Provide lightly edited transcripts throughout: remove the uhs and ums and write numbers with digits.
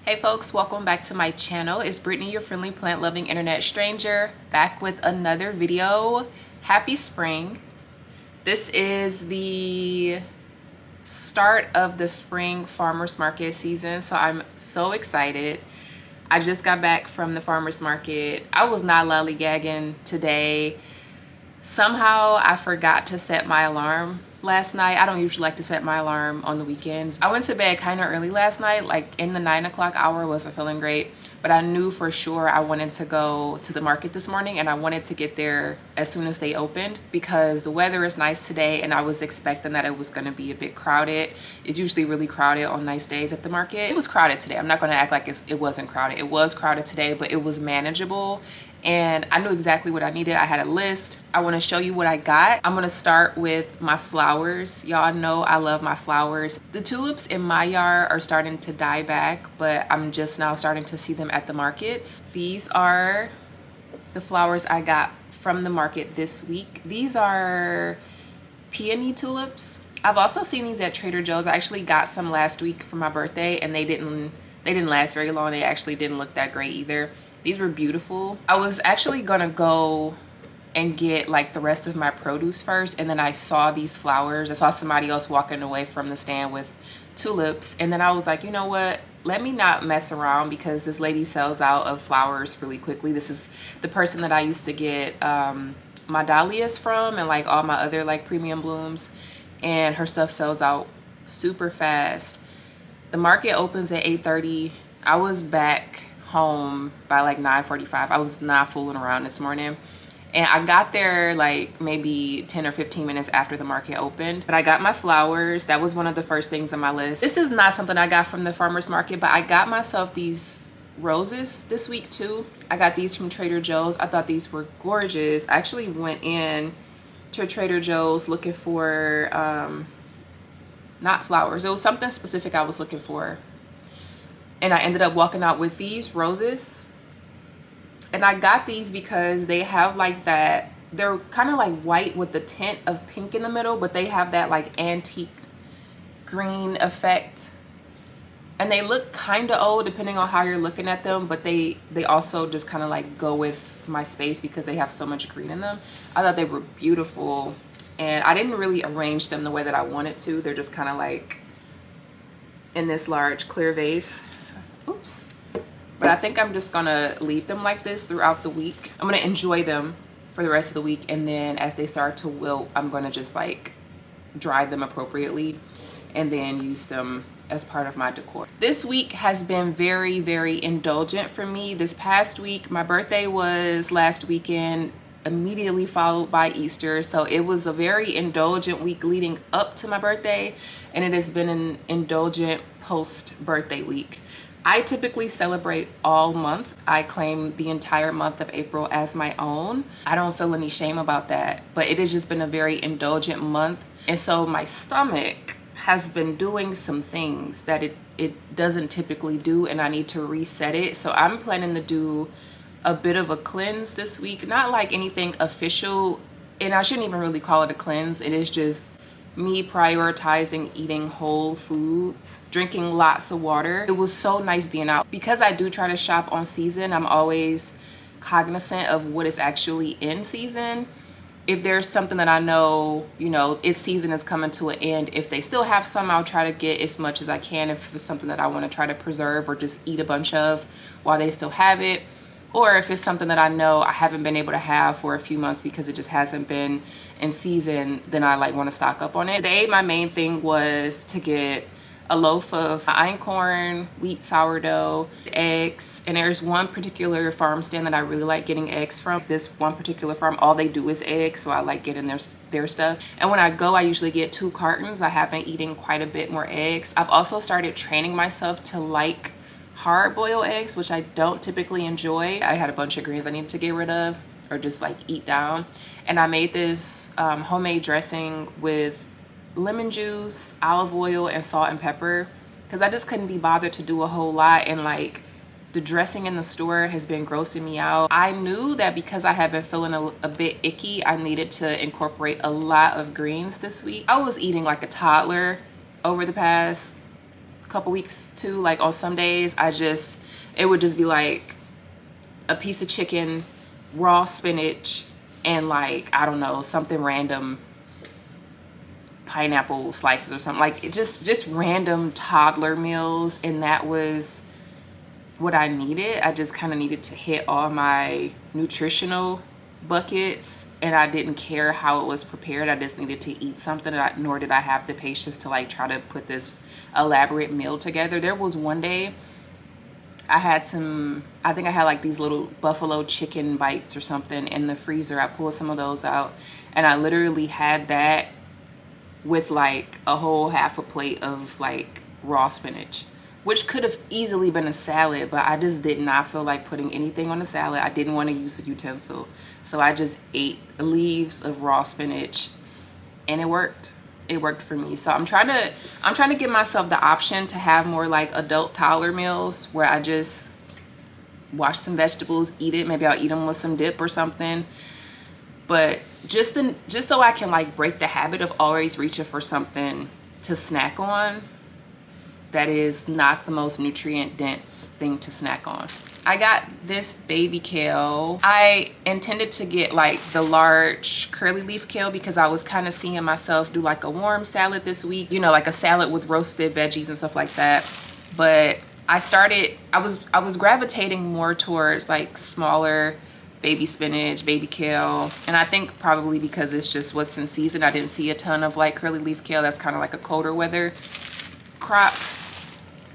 Hey folks, welcome back to my channel. It's Brittany, your friendly plant-loving internet stranger, back with another video. Happy spring. This is the start of the spring farmers market season, so I'm so excited. I just got back from the farmers market. I was not lollygagging today. Somehow I forgot to set my alarm last night. I don't usually like to set my alarm on the weekends. I went to bed kind of early last night, like in the 9 o'clock hour. Wasn't feeling great, but I knew for sure I wanted to go to the market this morning, and I wanted to get there as soon as they opened because the weather is nice today, and I was expecting that it was going to be a bit crowded. It's usually really crowded on nice days at the market. It was crowded today. I'm not going to act like it wasn't crowded. It was crowded today, but it was manageable. And I knew exactly what I needed. I had a list. I want to show you what I got. I'm going to start with my flowers. Y'all know I love my flowers. The tulips in my yard are starting to die back, but I'm just now starting to see them at the markets. These are the flowers I got from the market this week. These are peony tulips. I've also seen these at Trader Joe's. I actually got some last week for my birthday, and they didn't last very long. They actually didn't look that great either. These were beautiful. I was actually gonna go and get like the rest of my produce first, and then I saw these flowers. I saw somebody else walking away from the stand with tulips, and then I was like, you know what? Let me not mess around because this lady sells out of flowers really quickly. This is the person that I used to get my dahlias from and like all my other like premium blooms, and her stuff sells out super fast. The market opens at 8:30. I was back home by like 9:45. I was not fooling around this morning, and I got there like maybe 10 or 15 minutes after the market opened. But I got my flowers. That was one of the first things on my list. This is not something I got from the farmers market, but I got myself these roses this week too. I got these from Trader Joe's. I thought these were gorgeous. I actually went in to Trader Joe's looking for not flowers. It was something specific I was looking for, and I ended up walking out with these roses. And I got these because they have like that, they're kind of like white with the tint of pink in the middle, but they have that like antique green effect. And they look kind of old depending on how you're looking at them, but they also just kind of like go with my space because they have so much green in them. I thought they were beautiful, and I didn't really arrange them the way that I wanted to. They're just kind of like in this large clear vase. Oops. But I think I'm just gonna leave them like this throughout the week. I'm gonna enjoy them for the rest of the week, and then as they start to wilt, I'm gonna just like dry them appropriately and then use them as part of my decor. This week has been very, very indulgent for me. This past week, my birthday was last weekend, immediately followed by Easter. So it was a very indulgent week leading up to my birthday, and it has been an indulgent post-birthday week. I typically celebrate all month. I claim the entire month of April as my own. I don't feel any shame about that, but it has just been a very indulgent month. And so my stomach has been doing some things that it doesn't typically do, and I need to reset it. So I'm planning to do a bit of a cleanse this week. Not like anything official, and I shouldn't even really call it a cleanse. It is just me prioritizing eating whole foods, drinking lots of water. It was so nice being out. Because I do try to shop on season, I'm always cognizant of what is actually in season. If there's something that I know, you know, its season is coming to an end, if they still have some, I'll try to get as much as I can if it's something that I want to try to preserve or just eat a bunch of while they still have it. Or if it's something that I know I haven't been able to have for a few months because it just hasn't been in season, then I like want to stock up on it. Today, my main thing was to get a loaf of einkorn, wheat sourdough, eggs, and there's one particular farm stand that I really like getting eggs from. This one particular farm, all they do is eggs, so I like getting their stuff. And when I go, I usually get 2 cartons. I have been eating quite a bit more eggs. I've also started training myself to like hard-boiled eggs, which I don't typically enjoy. I had a bunch of greens I needed to get rid of or just like eat down, and I made this homemade dressing with lemon juice, olive oil, and salt and pepper because I just couldn't be bothered to do a whole lot, and like the dressing in the store has been grossing me out. I knew that because I had been feeling a bit icky, I needed to incorporate a lot of greens this week. I was eating like a toddler over the past couple weeks too. Like on some days, it would just be like a piece of chicken, raw spinach, and like, I don't know, something random, pineapple slices or something. Like it just random toddler meals, and that was what I needed. I just kind of needed to hit all my nutritional buckets, and I didn't care how it was prepared. I just needed to eat something, nor did I have the patience to like try to put this elaborate meal together. There was one day I think I had like these little buffalo chicken bites or something in the freezer. I pulled some of those out, and I literally had that with like a whole half a plate of like raw spinach, which could have easily been a salad, but I just did not feel like putting anything on the salad. I didn't want to use the utensil, so I just ate leaves of raw spinach, and it worked. It worked for me. So I'm trying to give myself the option to have more like adult toddler meals where I just wash some vegetables, eat it. Maybe I'll eat them with some dip or something. But just so I can like break the habit of always reaching for something to snack on that is not the most nutrient dense thing to snack on. I got this baby kale. I intended to get like the large curly leaf kale because I was kind of seeing myself do like a warm salad this week, you know, like a salad with roasted veggies and stuff like that. But I was gravitating more towards like smaller baby spinach, baby kale, and I think probably because it's just what's in season. I didn't see a ton of like curly leaf kale. That's kind of like a colder weather crop.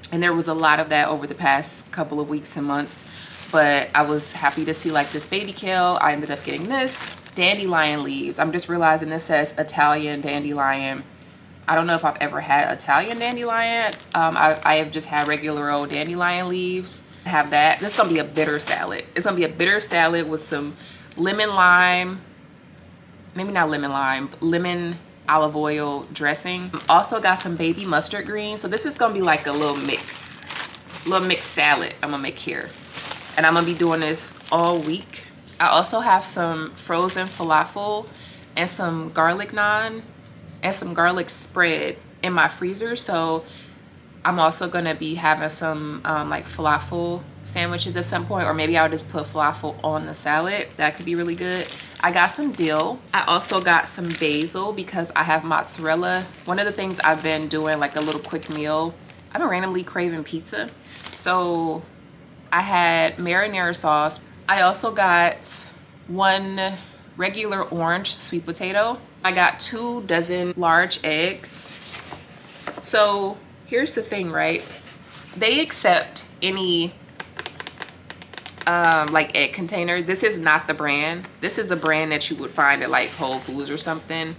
And there was a lot of that over the past couple of weeks and months, but I was happy to see like this baby kale. I ended up getting this dandelion leaves. I'm just realizing this says Italian dandelion. I don't know if I've ever had Italian dandelion. I have just had regular old dandelion leaves. I have that. This is gonna be a bitter salad. It's gonna be a bitter salad with some lemon lime, maybe not lemon lime, but lemon olive oil dressing. Also got some baby mustard greens. So this is gonna be like a little mixed salad I'm gonna make here. And I'm gonna be doing this all week. I also have some frozen falafel and some garlic naan and some garlic spread in my freezer. So I'm also gonna be having some like falafel sandwiches at some point, or maybe I'll just put falafel on the salad. That could be really good. I got some dill. I also got some basil because I have mozzarella. One of the things I've been doing, like a little quick meal, I've been randomly craving pizza. So I had marinara sauce. I also got one regular orange sweet potato. I got 2 dozen large eggs. So here's the thing, right? They accept any like egg container. This is not the brand. This is a brand that you would find at like Whole Foods or something,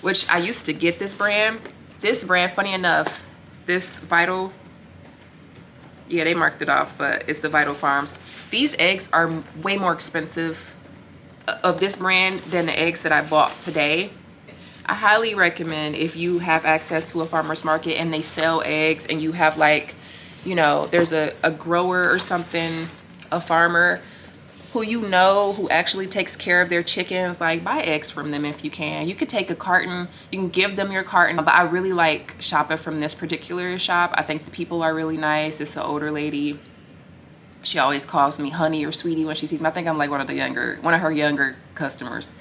which I used to get this brand. This brand, funny enough, this Vital, yeah, they marked it off, but it's the Vital Farms. These eggs are way more expensive of this brand than the eggs that I bought today. I highly recommend, if you have access to a farmer's market and they sell eggs, and you have like, you know, there's a grower or something, a farmer who you know who actually takes care of their chickens, like buy eggs from them if you can. You could take a carton, you can give them your carton. But I really like shopping from this particular shop. I think the people are really nice. It's an older lady. She always calls me honey or sweetie when she sees me. I think I'm like one of her younger customers.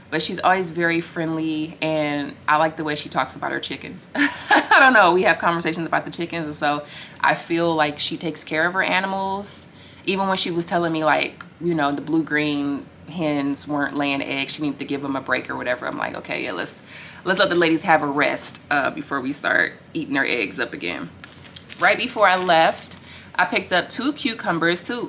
But she's always very friendly, and I like the way she talks about her chickens. I don't know, we have conversations about the chickens, and so I feel like she takes care of her animals. Even when she was telling me like, you know, the blue-green hens weren't laying eggs, she needed to give them a break or whatever. I'm like, okay, yeah, let's let the ladies have a rest before we start eating their eggs up again. Right before I left, I picked up 2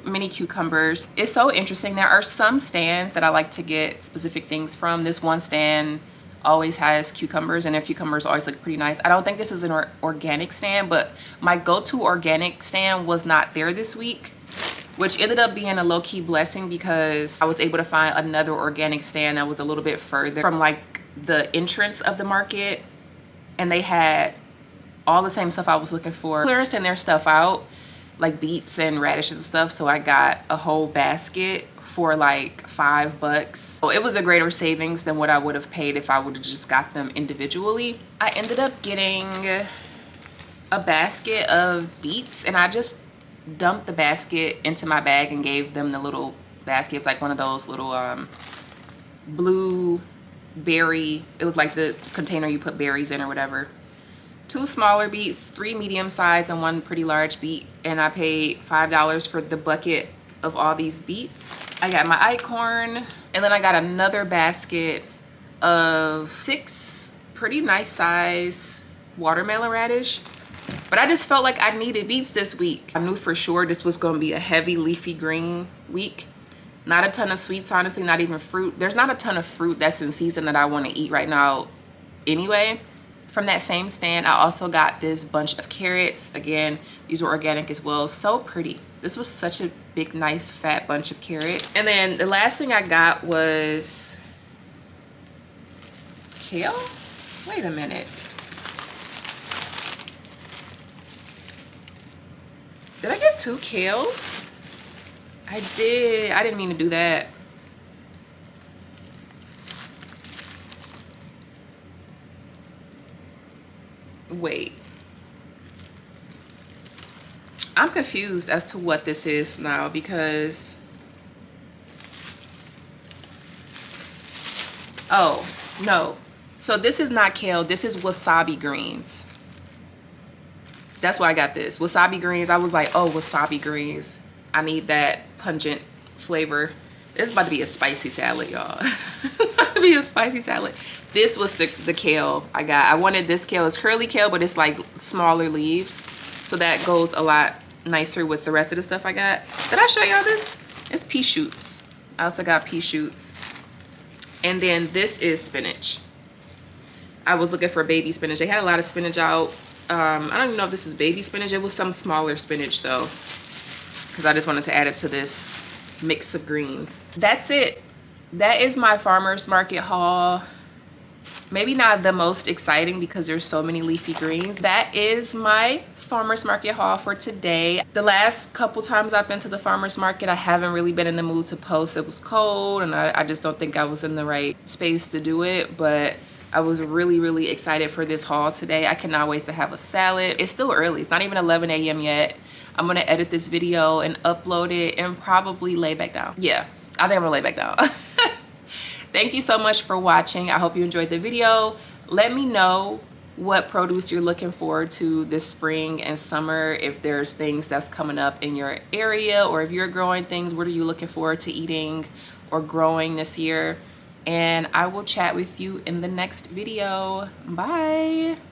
mini cucumbers. It's so interesting. There are some stands that I like to get specific things from. This one stand always has cucumbers, and their cucumbers always look pretty nice. I don't think this is an organic stand, but my go-to organic stand was not there this week, which ended up being a low-key blessing because I was able to find another organic stand that was a little bit further from like the entrance of the market, and they had all the same stuff I was looking for. They're sending their stuff out, like beets and radishes and stuff, so I got a whole basket for like $5. So it was a greater savings than what I would have paid if I would have just got them individually. I ended up getting a basket of beets, and I just dumped the basket into my bag and gave them the little basket. It was like one of those little blue berry, it looked like the container you put berries in or whatever. 2 smaller beets, 3 medium size, and 1 pretty large beet, and I paid $5 for the bucket of all these beets. I got my acorn, and then I got another basket of 6 pretty nice size watermelon radish. But I just felt like I needed beets this week. I knew for sure this was gonna be a heavy leafy green week. Not a ton of sweets, honestly, not even fruit. There's not a ton of fruit that's in season that I want to eat right now anyway. From that same stand, I also got this bunch of carrots. Again, these were organic as well. So pretty. This was such a big, nice, fat bunch of carrots. And then the last thing I got was kale? Wait a minute. Did I get 2 kales? I did. I didn't mean to do that. Wait. I'm confused as to what this is now because... Oh, no. So this is not kale. This is wasabi greens. That's why I got this. Wasabi greens. I was like, oh, wasabi greens. I need that pungent flavor. This is about to be a spicy salad, y'all. It's about to be a spicy salad. This was the kale I got. I wanted this kale. It's curly kale, but it's like smaller leaves. So that goes a lot nicer with the rest of the stuff I got. Did I show y'all this? It's pea shoots. I also got pea shoots. And then this is spinach. I was looking for baby spinach. They had a lot of spinach out. I don't even know if this is baby spinach. It was some smaller spinach though, because I just wanted to add it to this mix of greens. That's it. That is my farmer's market haul. Maybe not the most exciting because there's so many leafy greens. That is my farmer's market haul for today. The last couple times I've been to the farmer's market, I haven't really been in the mood to post. It was cold and I just don't think I was in the right space to do it, but I was really excited for this haul today. I cannot wait to have a salad. It's still early. It's not even 11 a.m. yet. I'm gonna edit this video and upload it and probably lay back down. Yeah, I think I'm gonna lay back down. Thank you so much for watching. I hope you enjoyed the video. Let me know what produce you're looking forward to this spring and summer. If there's things that's coming up in your area, or if you're growing things, what are you looking forward to eating or growing this year? And I will chat with you in the next video. Bye.